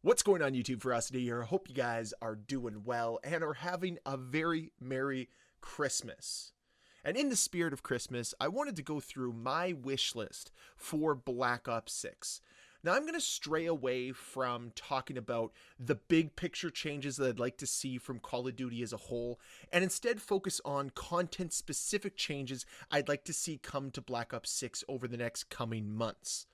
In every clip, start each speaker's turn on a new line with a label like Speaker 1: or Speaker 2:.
Speaker 1: What's going on, YouTube? Ferocity here. I hope you guys are doing well and are having a very Merry Christmas. And in the spirit of Christmas, I wanted to go through my wish list for Black Ops 6. Now, I'm going to stray away from talking about the big picture changes that I'd like to see from Call of Duty as a whole, and instead focus on content-specific changes I'd like to see come to Black Ops 6 over the next coming months.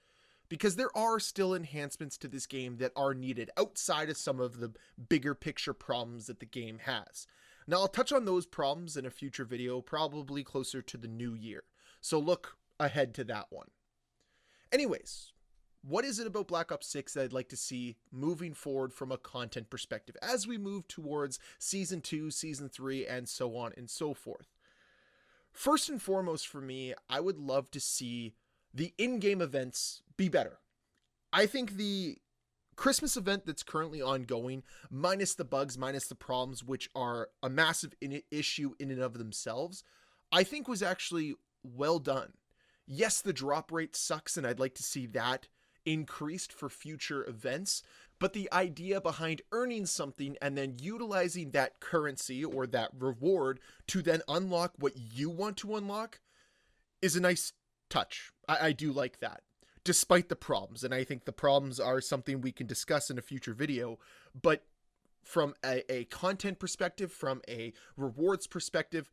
Speaker 1: Because there are still enhancements to this game that are needed outside of some of the bigger picture problems that the game has. Now, I'll touch on those problems in a future video, probably closer to the new year. So look ahead to that one. Anyways, what is it about Black Ops 6 that I'd like to see moving forward from a content perspective as we move towards Season 2, Season 3, and so on and so forth? First and foremost for me, I would love to see the in-game events be better. I think the Christmas event that's currently ongoing, minus the bugs, minus the problems, which are a massive issue in and of themselves, I think was actually well done. Yes, the drop rate sucks, and I'd like to see that increased for future events, but the idea behind earning something and then utilizing that currency or that reward to then unlock what you want to unlock is a nice touch. I do like that, despite the problems, and I think the problems are something we can discuss in a future video. But from a content perspective, from a rewards perspective,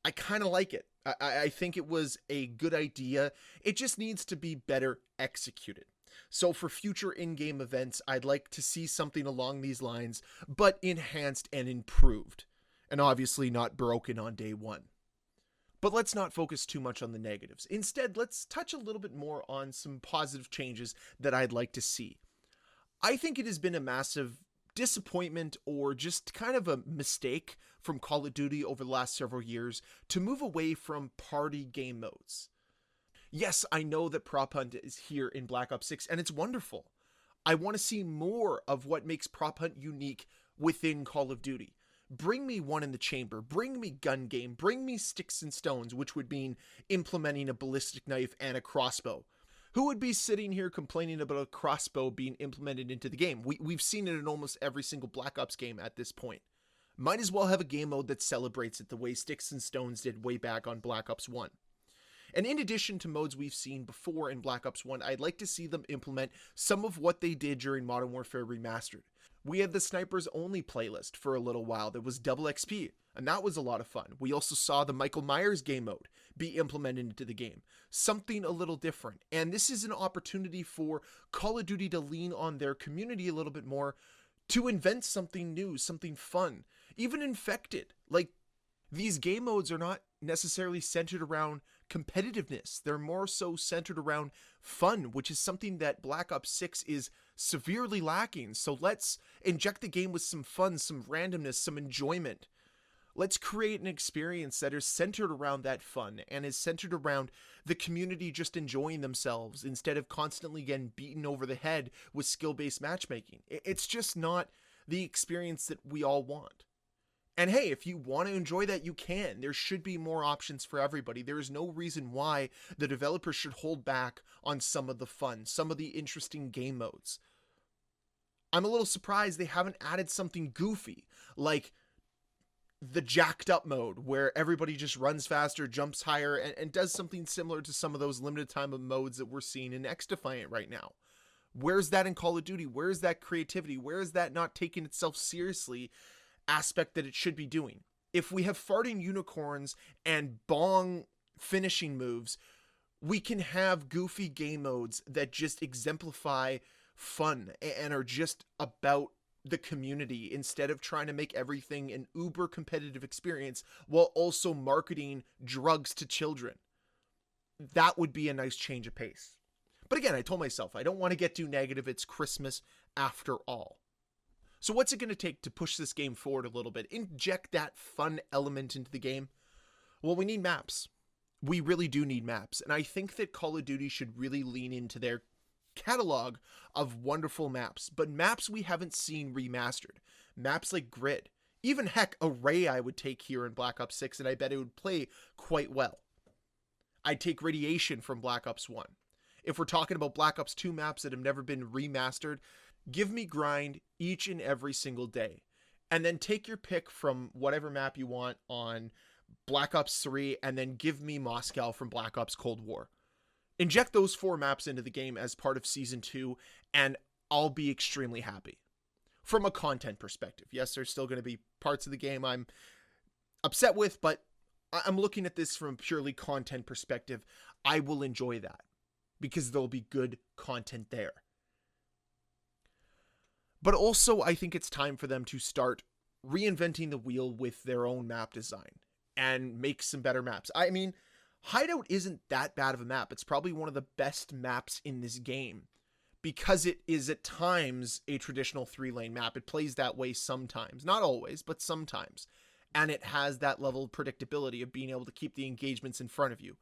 Speaker 1: I kind of like it. I think it was a good idea. It just needs to be better executed. So for future in-game events, I'd like to see something along these lines, but enhanced and improved, and obviously not broken on day one. But let's not focus too much on the negatives. Instead, let's touch a little bit more on some positive changes that I'd like to see. I think it has been a massive disappointment or just kind of a mistake from Call of Duty over the last several years to move away from party game modes. Yes, I know that Prop Hunt is here in Black Ops 6, and it's wonderful. I want to see more of what makes Prop Hunt unique within Call of Duty. Bring me one in the chamber, bring me gun game, bring me sticks and stones, which would mean implementing a ballistic knife and a crossbow. Who would be sitting here complaining about a crossbow being implemented into the game? We've seen it in almost every single Black Ops game at this point. Might as well have a game mode that celebrates it the way Sticks and Stones did way back on Black Ops 1. And in addition to modes we've seen before in Black Ops 1, I'd like to see them implement some of what they did during Modern Warfare Remastered. We had the Snipers Only playlist for a little while that was double XP, and that was a lot of fun. We also saw the Michael Myers game mode be implemented into the game, something a little different. And this is an opportunity for Call of Duty to lean on their community a little bit more to invent something new, something fun. Even Infected, like, these game modes are not necessarily centered around competitiveness. They're more so centered around fun, which is something that Black Ops 6 is severely lacking. So let's inject the game with some fun, some randomness, some enjoyment. Let's create an experience that is centered around that fun and is centered around the community just enjoying themselves instead of constantly getting beaten over the head with skill-based matchmaking. It's just not the experience that we all want. And hey, if you want to enjoy that, you can. There should be more options for everybody. There is no reason why the developers should hold back on some of the fun, some of the interesting game modes. I'm a little surprised they haven't added something goofy, like the jacked up mode, where everybody just runs faster, jumps higher, and does something similar to some of those limited time modes that we're seeing in X-Defiant right now. Where's that in Call of Duty? Where's that creativity? Where is that not taking itself seriously aspect that it should be doing? If we have farting unicorns and bong finishing moves, we can have goofy game modes that just exemplify fun and are just about the community instead of trying to make everything an uber competitive experience while also marketing drugs to children. That would be a nice change of pace. But again, I told myself I don't want to get too negative. It's Christmas after all. So what's it going to take to push this game forward a little bit? Inject that fun element into the game? Well, we need maps. We really do need maps. And I think that Call of Duty should really lean into their catalog of wonderful maps. But maps we haven't seen remastered. Maps like Grid. Even heck, Array I would take here in Black Ops 6, and I bet it would play quite well. I'd take Radiation from Black Ops 1. If we're talking about Black Ops 2 maps that have never been remastered, Give me grind each and every single day. And then take your pick from whatever map you want on Black Ops 3, and then give me Moscow from Black Ops Cold War. Inject those 4 maps into the game as part of Season 2, and I'll be extremely happy. From a content perspective. Yes, there's still going to be parts of the game I'm upset with, but I'm looking at this from a purely content perspective. I will enjoy that because there'll be good content there. But also, I think it's time for them to start reinventing the wheel with their own map design and make some better maps. I mean, Hideout isn't that bad of a map. It's probably one of the best maps in this game because it is at times a traditional 3-lane map. It plays that way sometimes. Not always, but sometimes. And it has that level of predictability of being able to keep the engagements in front of you.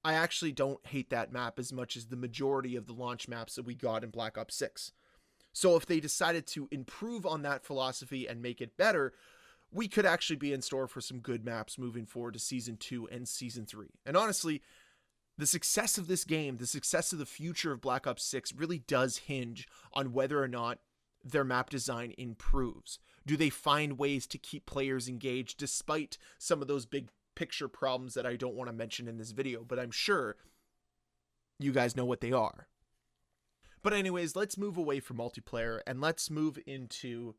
Speaker 1: I actually don't hate that map as much as the majority of the launch maps that we got in Black Ops 6. So if they decided to improve on that philosophy and make it better, we could actually be in store for some good maps moving forward to Season 2 and Season 3. And honestly, the success of this game, the success of the future of Black Ops 6 really does hinge on whether or not their map design improves. Do they find ways to keep players engaged despite some of those big picture problems that I don't want to mention in this video, but I'm sure you guys know what they are. But anyways, let's move away from multiplayer and let's move into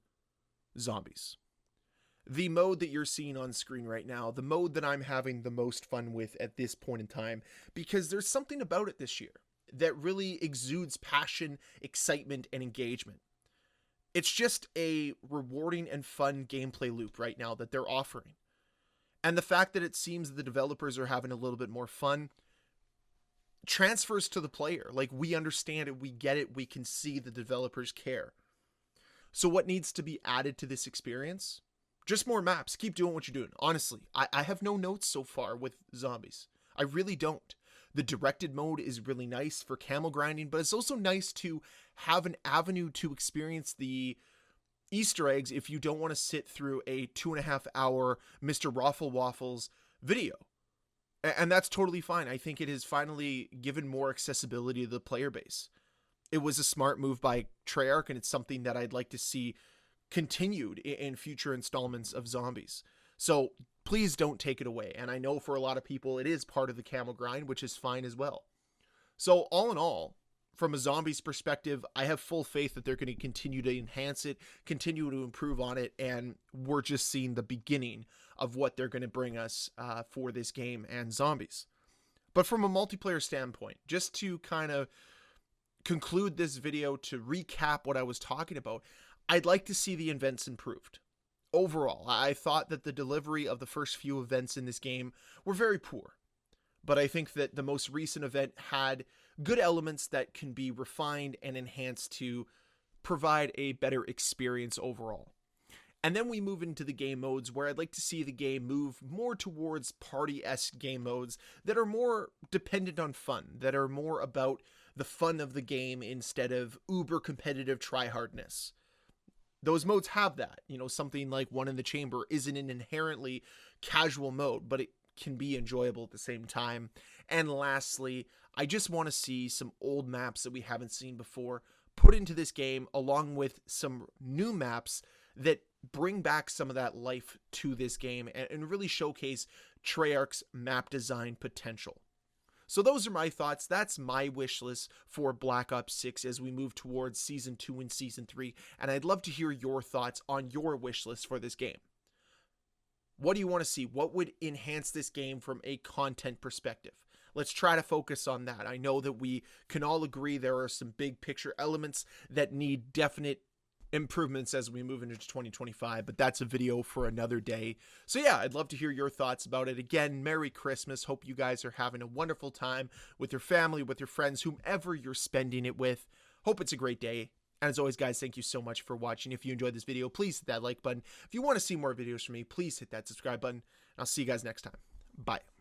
Speaker 1: zombies. The mode that you're seeing on screen right now, the mode that I'm having the most fun with at this point in time, because there's something about it this year that really exudes passion, excitement, and engagement. It's just a rewarding and fun gameplay loop right now that they're offering. And the fact that it seems the developers are having a little bit more fun transfers to the player. Like, we understand it, we get it, we can see the developers care. So what needs to be added to this experience? Just more maps. Keep doing what you're doing. Honestly, I have no notes so far with zombies. I really don't. The directed mode is really nice for camel grinding, but it's also nice to have an avenue to experience the Easter eggs if you don't want to sit through a 2.5 hour Mr. Raffle Waffles video. And that's totally fine. I think it has finally given more accessibility to the player base. It was a smart move by Treyarch, and it's something that I'd like to see continued in future installments of zombies. So please don't take it away. And I know for a lot of people, it is part of the camel grind, which is fine as well. So all in all, from a zombies perspective, I have full faith that they're going to continue to enhance it, continue to improve on it, and we're just seeing the beginning of what they're going to bring us for this game and zombies. But from a multiplayer standpoint, just to kind of conclude this video, to recap what I was talking about, I'd like to see the events improved. Overall, I thought that the delivery of the first few events in this game were very poor. But I think that the most recent event had good elements that can be refined and enhanced to provide a better experience overall. And then we move into the game modes, where I'd like to see the game move more towards party-esque game modes that are more dependent on fun, that are more about the fun of the game instead of uber competitive tryhardness. Those modes have that. You know, something like One in the Chamber isn't an inherently casual mode, but it can be enjoyable at the same time. And lastly, I just want to see some old maps that we haven't seen before put into this game, along with some new maps that bring back some of that life to this game and really showcase Treyarch's map design potential. So those are my thoughts. That's my wish list for Black Ops 6 as we move towards Season 2 and Season 3. And I'd love to hear your thoughts on your wish list for this game. What do you want to see? What would enhance this game from a content perspective? Let's try to focus on that. I know that we can all agree there are some big picture elements that need definite improvements as we move into 2025, but that's a video for another day. So yeah, I'd love to hear your thoughts about it. Again, Merry Christmas. Hope you guys are having a wonderful time with your family, with your friends, whomever you're spending it with. Hope it's a great day. And as always, guys, thank you so much for watching. If you enjoyed this video, please hit that like button. If you want to see more videos from me, please hit that subscribe button. I'll see you guys next time. Bye.